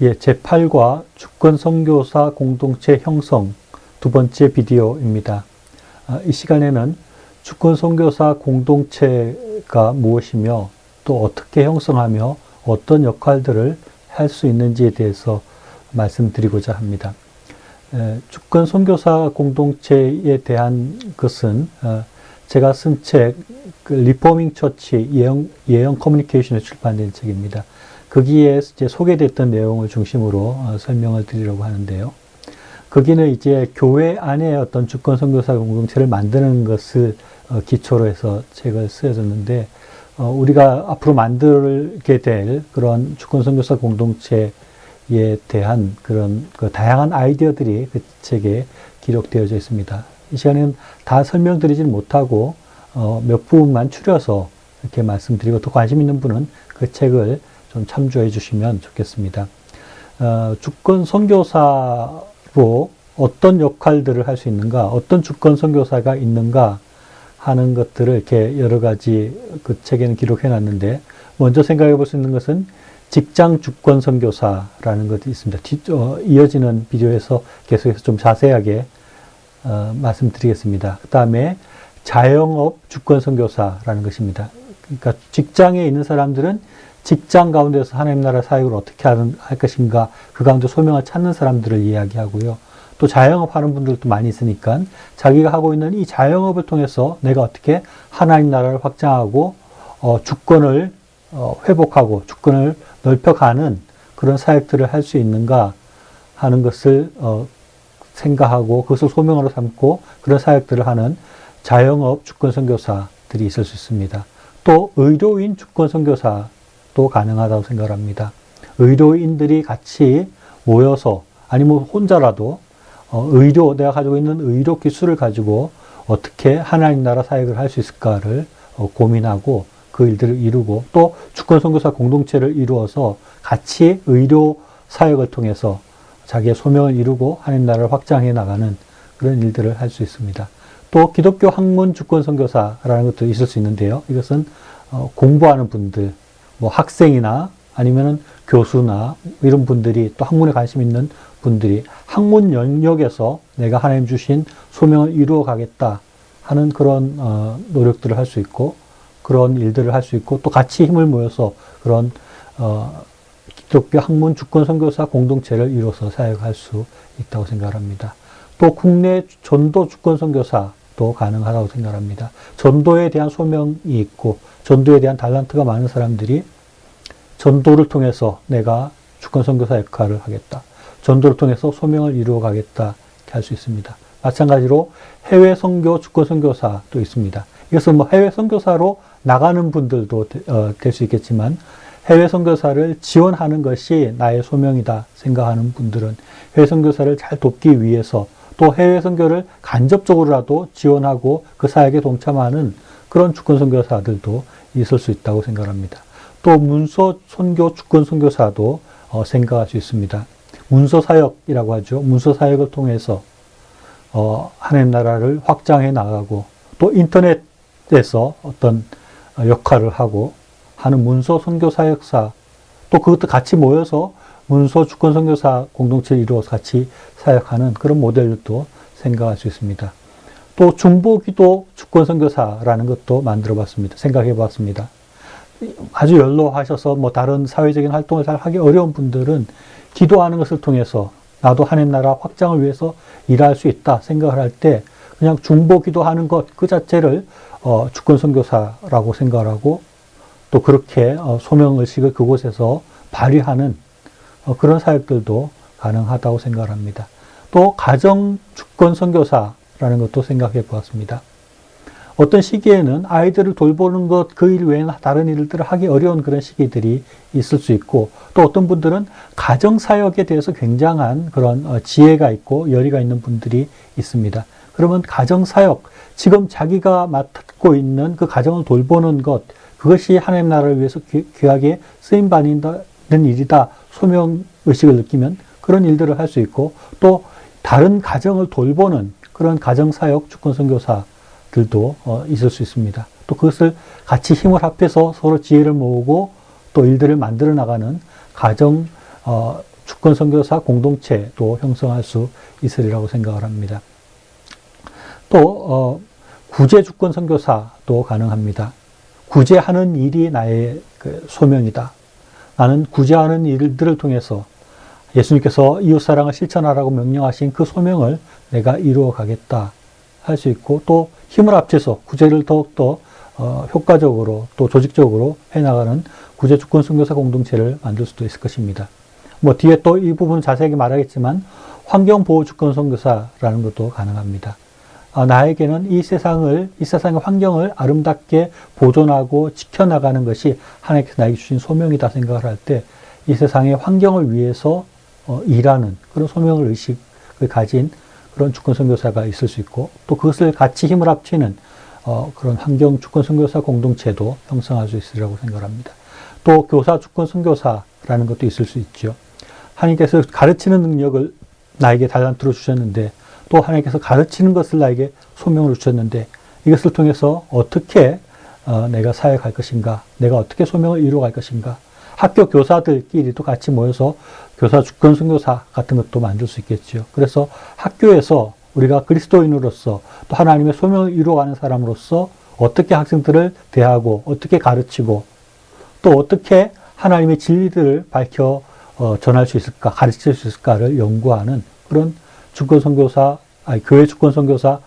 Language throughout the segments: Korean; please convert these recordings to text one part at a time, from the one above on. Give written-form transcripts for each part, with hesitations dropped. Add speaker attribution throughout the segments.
Speaker 1: 예, 제8과 주권 선교사 공동체 형성 두 번째 비디오입니다. 이 시간에는 주권 선교사 공동체가 무엇이며 또 어떻게 형성하며 어떤 역할들을 할 수 있는지에 대해서 말씀드리고자 합니다. 주권 선교사 공동체에 대한 것은 제가 쓴 책 리포밍 처치 예언 커뮤니케이션에 출판된 책입니다. 거기에 이제 소개됐던 내용을 중심으로 설명을 드리려고 하는데요. 거기는 이제 교회 안에 어떤 주권 선교사 공동체를 만드는 것을 기초로 해서 책을 쓰여졌는데, 우리가 앞으로 만들게 될 그런 주권 선교사 공동체에 대한 그런 다양한 아이디어들이 그 책에 기록되어져 있습니다. 이 시간에는 다 설명드리지는 못하고 몇 부분만 추려서 이렇게 말씀드리고, 또 관심 있는 분은 그 책을 좀 참조해 주시면 좋겠습니다. 주권 선교사로 어떤 역할들을 할 수 있는가, 어떤 주권 선교사가 있는가 하는 것들을 이렇게 여러 가지 그 책에는 기록해 놨는데, 먼저 생각해 볼 수 있는 것은 직장 주권 선교사라는 것이 있습니다. 이어지는 비디오에서 계속해서 좀 자세하게 말씀드리겠습니다. 그 다음에 자영업 주권 선교사라는 것입니다. 그러니까 직장에 있는 사람들은 직장 가운데서 하나님 나라 사역을 어떻게 할 것인가, 그 가운데 소명을 찾는 사람들을 이야기하고요. 또 자영업 하는 분들도 많이 있으니까 자기가 하고 있는 이 자영업을 통해서 내가 어떻게 하나님 나라를 확장하고 주권을 회복하고 주권을 넓혀가는 그런 사역들을 할 수 있는가 하는 것을 생각하고 그것을 소명으로 삼고 그런 사역들을 하는 자영업 주권 선교사들이 있을 수 있습니다. 또 의료인 주권 선교사도 가능하다고 생각합니다. 의료인들이 같이 모여서 아니면 혼자라도 내가 가지고 있는 의료 기술을 가지고 어떻게 하나님 나라 사역을 할 수 있을까를 고민하고 그 일들을 이루고, 또 주권 선교사 공동체를 이루어서 같이 의료 사역을 통해서 자기의 소명을 이루고 하나님 나라를 확장해 나가는 그런 일들을 할 수 있습니다. 또 기독교 학문 주권 선교사라는 것도 있을 수 있는데요. 이것은 공부하는 분들, 뭐 학생이나 아니면은 교수나 이런 분들이, 또 학문에 관심 있는 분들이 학문 영역에서 내가 하나님 주신 소명을 이루어 가겠다 하는 그런 노력들을 할 수 있고, 그런 일들을 할 수 있고, 또 같이 힘을 모여서 그런 기독교 학문 주권 선교사 공동체를 이루어서 사역할 수 있다고 생각합니다. 또 국내 전도 주권 선교사도 가능하다고 생각합니다. 전도에 대한 소명이 있고 전도에 대한 달란트가 많은 사람들이 전도를 통해서 내가 주권 선교사 역할을 하겠다, 전도를 통해서 소명을 이루어 가겠다 할 수 있습니다. 마찬가지로 해외 선교 주권 선교사도 있습니다. 이것은 뭐 해외 선교사로 나가는 분들도 될 수 있겠지만, 해외 선교사를 지원하는 것이 나의 소명이다 생각하는 분들은 해외 선교사를 잘 돕기 위해서 또 해외 선교를 간접적으로라도 지원하고 그 사역에 동참하는 그런 주권 선교사들도 있을 수 있다고 생각합니다. 또 문서 선교 주권 선교사도 생각할 수 있습니다. 문서 사역이라고 하죠. 문서 사역을 통해서 하나님 나라를 확장해 나가고, 또 인터넷에서 어떤 역할을 하고 하는 문서 선교 사역사, 또 그것도 같이 모여서 문서 주권 선교사 공동체를 이루어서 같이 사역하는 그런 모델도 생각할 수 있습니다. 또 중보기도 주권 선교사라는 것도 만들어 봤습니다. 생각해 봤습니다. 아주 연로하셔서 뭐 다른 사회적인 활동을 잘 하기 어려운 분들은 기도하는 것을 통해서 나도 하나님 나라 확장을 위해서 일할 수 있다 생각을 할 때 그냥 중보 기도하는 것 그 자체를 주권 선교사라고 생각을 하고, 또 그렇게 소명의식을 그곳에서 발휘하는 그런 사역들도 가능하다고 생각을 합니다. 또 가정 주권 선교사라는 것도 생각해 보았습니다. 어떤 시기에는 아이들을 돌보는 것, 그 일 외에는 다른 일들을 하기 어려운 그런 시기들이 있을 수 있고, 또 어떤 분들은 가정사역에 대해서 굉장한 그런 지혜가 있고 열의가 있는 분들이 있습니다. 그러면 가정사역, 지금 자기가 맡고 있는 그 가정을 돌보는 것, 그것이 하나님 나라를 위해서 귀하게 쓰임받는 일이다, 소명의식을 느끼면 그런 일들을 할 수 있고, 또 다른 가정을 돌보는 그런 가정사역 주권 선교사 들도 있을 수 있습니다. 또 그것을 같이 힘을 합해서 서로 지혜를 모으고 또 일들을 만들어 나가는 가정 주권 선교사 공동체도 형성할 수 있으리라고 생각을 합니다. 또 구제 주권 선교사도 가능합니다. 구제하는 일이 나의 소명이다. 나는 구제하는 일들을 통해서 예수님께서 이웃사랑을 실천하라고 명령하신 그 소명을 내가 이루어 가겠다 할 수 있고, 또 힘을 합쳐서 구제를 더욱더 효과적으로 또 조직적으로 해나가는 구제 주권 선교사 공동체를 만들 수도 있을 것입니다. 뒤에 또 이 부분 자세하게 말하겠지만 환경보호 주권 선교사라는 것도 가능합니다. 나에게는 이 세상의 환경을 아름답게 보존하고 지켜나가는 것이 하나님께서 나에게 주신 소명이다 생각을 할 때 이 세상의 환경을 위해서 일하는 그런 소명을 의식을 가진 그런 주권 선교사가 있을 수 있고, 또 그것을 같이 힘을 합치는 그런 환경 주권 선교사 공동체도 형성할 수 있으리라고 생각합니다. 또 교사 주권 선교사라는 것도 있을 수 있죠. 하나님께서 가르치는 능력을 나에게 달란트로 주셨는데, 또 하나님께서 가르치는 것을 나에게 소명으로 주셨는데, 이것을 통해서 어떻게 내가 사역할 것인가, 내가 어떻게 소명을 이루어갈 것인가, 학교 교사들끼리도 같이 모여서 교사 주권 선교사 같은 것도 만들 수 있겠죠. 그래서 학교에서 우리가 그리스도인으로서 또 하나님의 소명을 이루어가는 사람으로서 어떻게 학생들을 대하고 어떻게 가르치고 또 어떻게 하나님의 진리들을 밝혀 전할 수 있을까, 가르칠 수 있을까를 연구하는 그런 교회 주권 선교사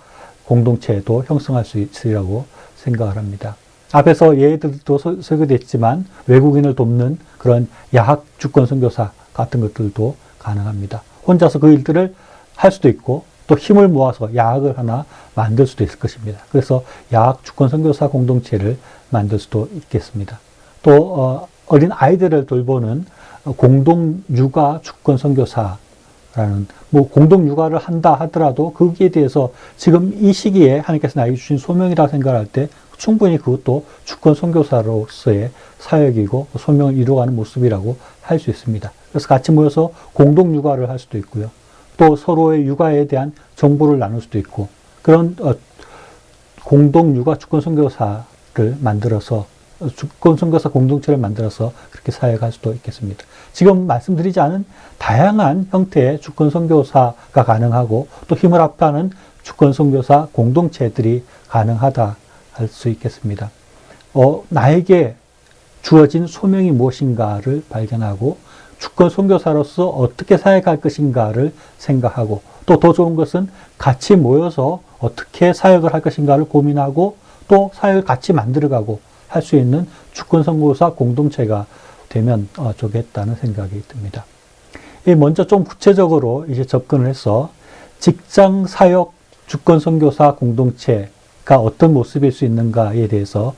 Speaker 1: 공동체도 형성할 수 있으리라고 생각을 합니다. 앞에서 예들도 설교됐지만 외국인을 돕는 그런 야학 주권 선교사 같은 것들도 가능합니다. 혼자서 그 일들을 할 수도 있고, 또 힘을 모아서 야학을 하나 만들 수도 있을 것입니다. 그래서 야학 주권 선교사 공동체를 만들 수도 있겠습니다. 또 어린 아이들을 돌보는 공동 육아 주권 선교사라는, 공동 육아를 한다 하더라도 거기에 대해서 지금 이 시기에 하나님께서 나에게 주신 소명이라고 생각할 때 충분히 그것도 주권 선교사로서의 사역이고 소명을 이루어가는 모습이라고 할 수 있습니다. 그래서 같이 모여서 공동 육아를 할 수도 있고요. 또 서로의 육아에 대한 정보를 나눌 수도 있고, 그런 공동 육아 주권 선교사를 만들어서 주권 선교사 공동체를 만들어서 그렇게 사역할 수도 있겠습니다. 지금 말씀드리지 않은 다양한 형태의 주권 선교사가 가능하고, 또 힘을 합하는 주권 선교사 공동체들이 가능하다 할 수 있겠습니다. 나에게 주어진 소명이 무엇인가를 발견하고 주권 선교사로서 어떻게 사역할 것인가를 생각하고, 또 더 좋은 것은 같이 모여서 어떻게 사역을 할 것인가를 고민하고 또 사역을 같이 만들어가고 할 수 있는 주권 선교사 공동체가 되면 좋겠다는 생각이 듭니다. 먼저 좀 구체적으로 이제 접근을 해서 직장 사역 주권 선교사 공동체가 어떤 모습일 수 있는가에 대해서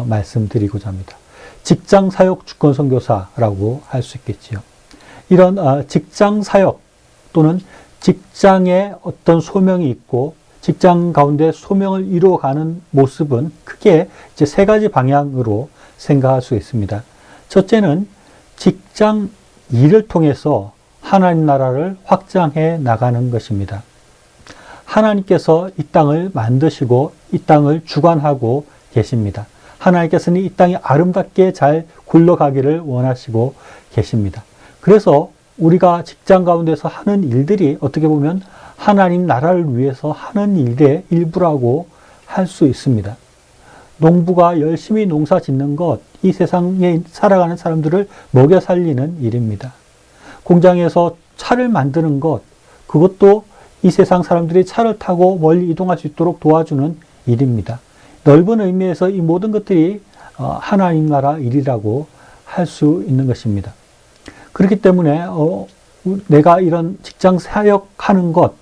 Speaker 1: 말씀드리고자 합니다. 직장 사역 주권 선교사라고 할 수 있겠지요. 이런 직장 사역 또는 직장에 어떤 소명이 있고 직장 가운데 소명을 이루어가는 모습은 크게 이제 세 가지 방향으로 생각할 수 있습니다. 첫째는 직장 일을 통해서 하나님 나라를 확장해 나가는 것입니다. 하나님께서 이 땅을 만드시고 이 땅을 주관하고 계십니다. 하나님께서는 이 땅이 아름답게 잘 굴러가기를 원하시고 계십니다. 그래서 우리가 직장 가운데서 하는 일들이 어떻게 보면 하나님 나라를 위해서 하는 일의 일부라고 할 수 있습니다. 농부가 열심히 농사 짓는 것, 이 세상에 살아가는 사람들을 먹여 살리는 일입니다. 공장에서 차를 만드는 것, 그것도 이 세상 사람들이 차를 타고 멀리 이동할 수 있도록 도와주는 일입니다. 넓은 의미에서 이 모든 것들이 하나님 나라 일이라고 할 수 있는 것입니다. 그렇기 때문에 내가 이런 직장 사역하는 것,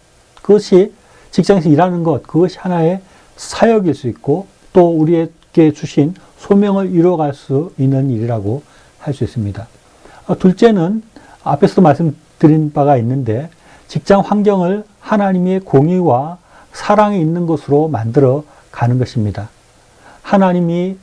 Speaker 1: 그것이 직장에서 일하는 것, 그것이 하나의 사역일 수 있고 또 우리에게 주신 소명을 이루어갈 수 있는 일이라고 할 수 있습니다. 둘째는 앞에서도 말씀드린 바가 있는데 직장 환경을 하나님의 공의와 사랑이 있는 것으로 만들어 가는 것입니다. 하나님이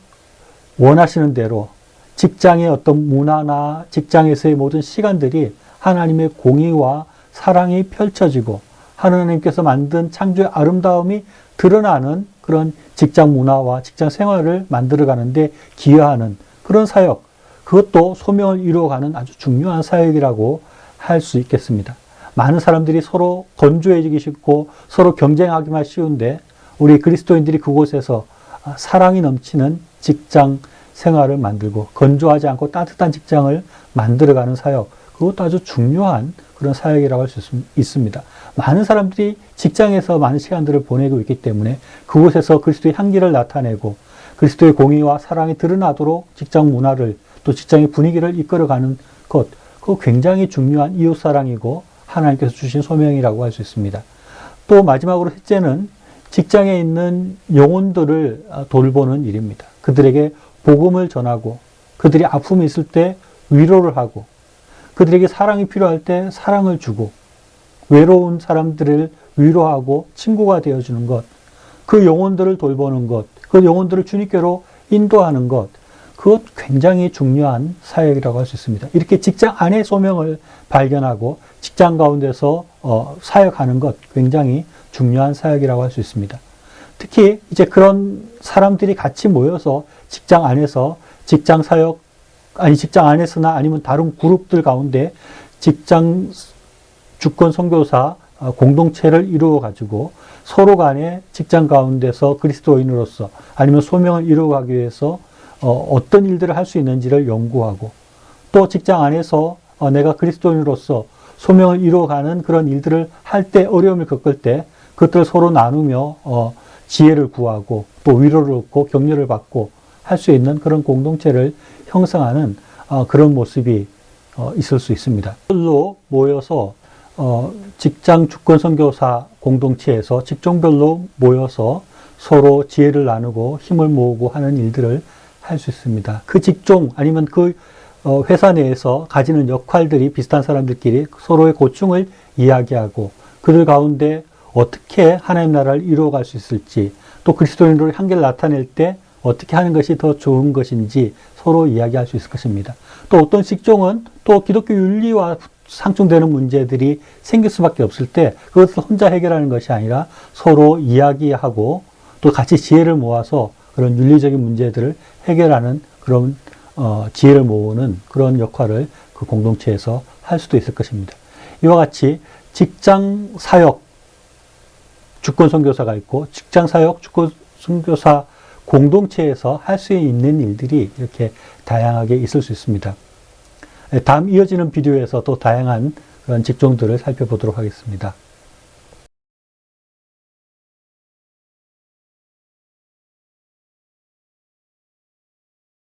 Speaker 1: 원하시는 대로 직장의 어떤 문화나 직장에서의 모든 시간들이 하나님의 공의와 사랑이 펼쳐지고 하나님께서 만든 창조의 아름다움이 드러나는 그런 직장 문화와 직장 생활을 만들어가는데 기여하는 그런 사역, 그것도 소명을 이루어가는 아주 중요한 사역이라고 할 수 있겠습니다. 많은 사람들이 서로 건조해지기 쉽고 서로 경쟁하기만 쉬운데 우리 그리스도인들이 그곳에서 사랑이 넘치는 직장 생활을 만들고 건조하지 않고 따뜻한 직장을 만들어가는 사역, 그것도 아주 중요한 그런 사역이라고 할 수 있습니다. 많은 사람들이 직장에서 많은 시간들을 보내고 있기 때문에 그곳에서 그리스도의 향기를 나타내고 그리스도의 공의와 사랑이 드러나도록 직장 문화를 또 직장의 분위기를 이끌어가는 것, 그거 굉장히 중요한 이웃사랑이고 하나님께서 주신 소명이라고 할 수 있습니다. 또 마지막으로 셋째는 직장에 있는 영혼들을 돌보는 일입니다. 그들에게 복음을 전하고 그들이 아픔이 있을 때 위로를 하고 그들에게 사랑이 필요할 때 사랑을 주고 외로운 사람들을 위로하고 친구가 되어주는 것, 그 영혼들을 돌보는 것, 그 영혼들을 주님께로 인도하는 것, 그것 굉장히 중요한 사역이라고 할 수 있습니다. 이렇게 직장 안의 소명을 발견하고 직장 가운데서 사역하는 것 굉장히 중요한 사역이라고 할 수 있습니다. 특히 이제 그런 사람들이 같이 모여서 직장 안에서 직장 사역, 직장 안에서나 아니면 다른 그룹들 가운데 직장 주권 선교사 공동체를 이루어 가지고 서로 간에 직장 가운데서 그리스도인으로서 아니면 소명을 이루어가기 위해서 어떤 일들을 할 수 있는지를 연구하고 또 직장 안에서 내가 그리스도인으로서 소명을 이루어가는 그런 일들을 할 때 어려움을 겪을 때 그것들을 서로 나누며 지혜를 구하고 또 위로를 얻고 격려를 받고 할 수 있는 그런 공동체를 형성하는 그런 모습이 있을 수 있습니다. 별로 모여서 직장 주권 선교사 공동체에서 직종별로 모여서 서로 지혜를 나누고 힘을 모으고 하는 일들을 할 수 있습니다. 그 직종 아니면 그 회사 내에서 가지는 역할들이 비슷한 사람들끼리 서로의 고충을 이야기하고 그들 가운데 어떻게 하나님 나라를 이루어갈 수 있을지 또 그리스도인으로 향기를 나타낼 때 어떻게 하는 것이 더 좋은 것인지 서로 이야기할 수 있을 것입니다. 또 어떤 직종은 또 기독교 윤리와 상충되는 문제들이 생길 수밖에 없을 때 그것을 혼자 해결하는 것이 아니라 서로 이야기하고 또 같이 지혜를 모아서 그런 윤리적인 문제들을 해결하는 그런 지혜를 모으는 그런 역할을 그 공동체에서 할 수도 있을 것입니다. 이와 같이 직장 사역 주권 선교사가 있고 직장 사역 주권 선교사 공동체에서 할 수 있는 일들이 이렇게 다양하게 있을 수 있습니다. 다음 이어지는 비디오에서 또 다양한 그런 직종들을 살펴보도록 하겠습니다.